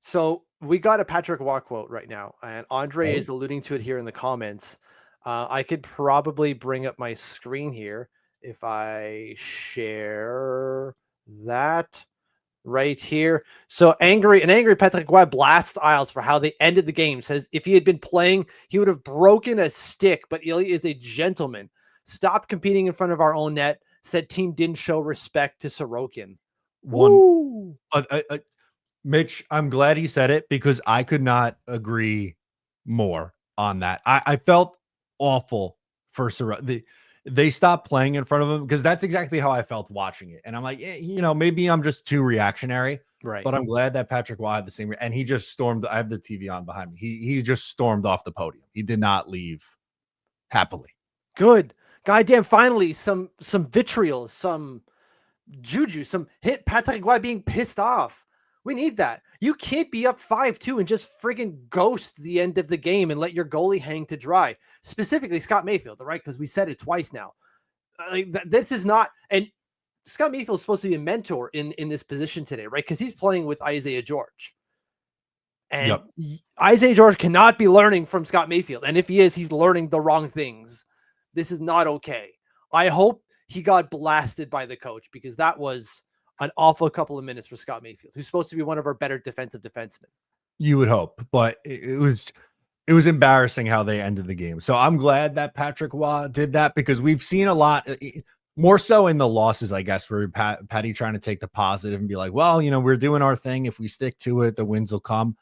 So we got a Patrick Waugh quote right now, and Andre Oh, is alluding to it here in the comments. I could probably bring up my screen here if I share that right here. So an angry Patrick Waugh blasts Isles for how they ended the game. Says if he had been playing, he would have broken a stick. But Ilya is a gentleman. Stop competing in front of our own net. Said team didn't show respect to Sorokin. one, Woo! Mitch, I'm glad he said it because I could not agree more on that. I felt awful for they stopped playing in front of him because that's exactly how I felt watching it. And I'm like, maybe I'm just too reactionary, Right. but I'm glad that Patrick Waugh had the same. And he just stormed. I have the TV on behind me. He just stormed off the podium. He did not leave happily. Good. Goddamn, finally, some vitriol, some juju, some hit Patrick Waugh being pissed off. We need that. You can't be up 5-2 and just friggin' ghost the end of the game and let your goalie hang to dry. Specifically, Scott Mayfield, right? Because we said it twice now. This is not, and Scott Mayfield is supposed to be a mentor in this position today, right? Because he's playing with Isaiah George. And Isaiah George cannot be learning from Scott Mayfield. And if he is, he's learning the wrong things. This is not okay. I hope he got blasted by the coach because that was an awful couple of minutes for Scott Mayfield, who's supposed to be one of our better defensive defensemen. You would hope, but it was embarrassing how they ended the game. So I'm glad that Patrick Waugh did that because we've seen a lot more so in the losses, I guess, where Patty trying to take the positive and be like, well, we're doing our thing. If we stick to it, the wins will come.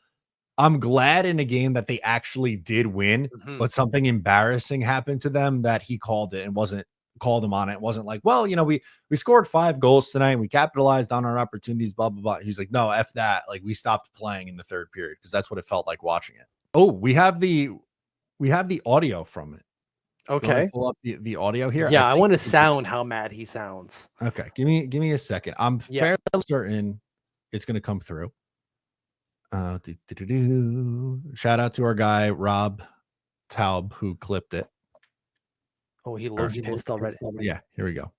I'm glad in a game that they actually did win, but something embarrassing happened to them that he called it and wasn't called him on it. It wasn't like, well, we scored 5 goals tonight. And we capitalized on our opportunities, blah, blah, blah. He's like, no, F that. Like we stopped playing in the third period because that's what it felt like watching it. Oh, we have the audio from it. Okay. Pull up the audio here. Yeah, I want to sound how mad he sounds. Okay, give me a second. I'm fairly certain it's going to come through. Shout out to our guy Rob Taub who clipped it. Oh, he looks pissed already. Yeah, here we go.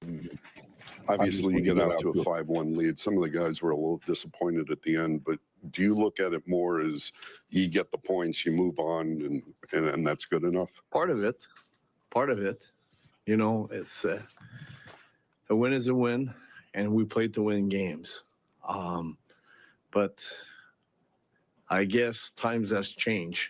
Obviously, you get out to a 5-1 lead. Some of the guys were a little disappointed at the end, but do you look at it more as you get the points, you move on, and that's good enough? Part of it. It's a win is a win, and we played to win games. But I guess times has changed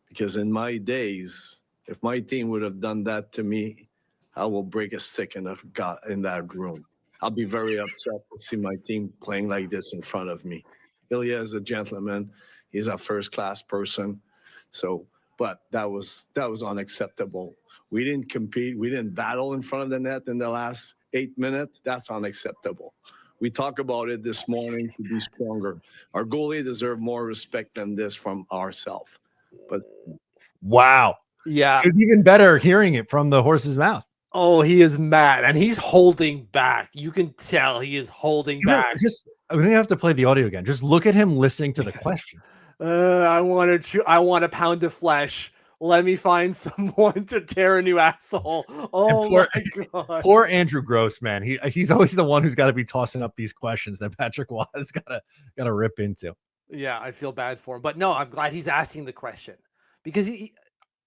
because in my days, if my team would have done that to me, I will break a stick in that room. I'll be very upset to see my team playing like this in front of me. Ilya is a gentleman. He's a first-class person. So, but that was unacceptable. We didn't compete. We didn't battle in front of the net in the last 8 minutes. That's unacceptable. We talked about it this morning to be stronger. Our goalie deserves more respect than this from ourselves. But wow. Yeah. It was even better hearing it from the horse's mouth. Oh, he is mad and he's holding back. You can tell he is holding back. We don't have to play the audio again. Just look at him listening to the question. I want a pound of flesh. Let me find someone to tear a new asshole. Oh my God. Poor Andrew Gross, man. He's always the one who's got to be tossing up these questions that Patrick Waugh has got to rip into. Yeah, I feel bad for him. But no, I'm glad he's asking the question because he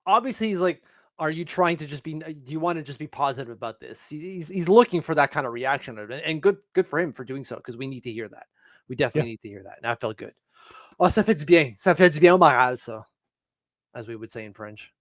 obviously he's like, are you trying to do you want to just be positive about this? He's looking for that kind of reaction, and good for him for doing so because we need to hear that. We definitely need to hear that. And I felt good. Oh, ça fait du bien. Ça fait du bien au moral, ça, as we would say in French.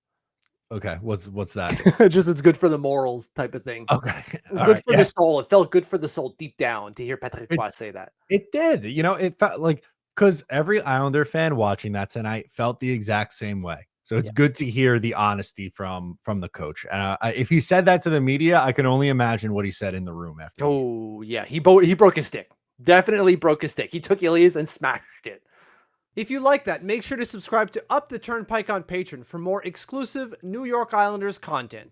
Okay, what's that? Just it's good for the morals type of thing. Okay, good for the soul. It felt good for the soul deep down to hear Patrick Waugh say that. It did. It felt like because every Islander fan watching that tonight felt the exact same way. So it's good to hear the honesty from the coach. If he said that to the media, I can only imagine what he said in the room after. Oh, yeah. He broke his stick. Definitely broke his stick. He took Ilya's and smashed it. If you like that, make sure to subscribe to Up the Turnpike on Patreon for more exclusive New York Islanders content.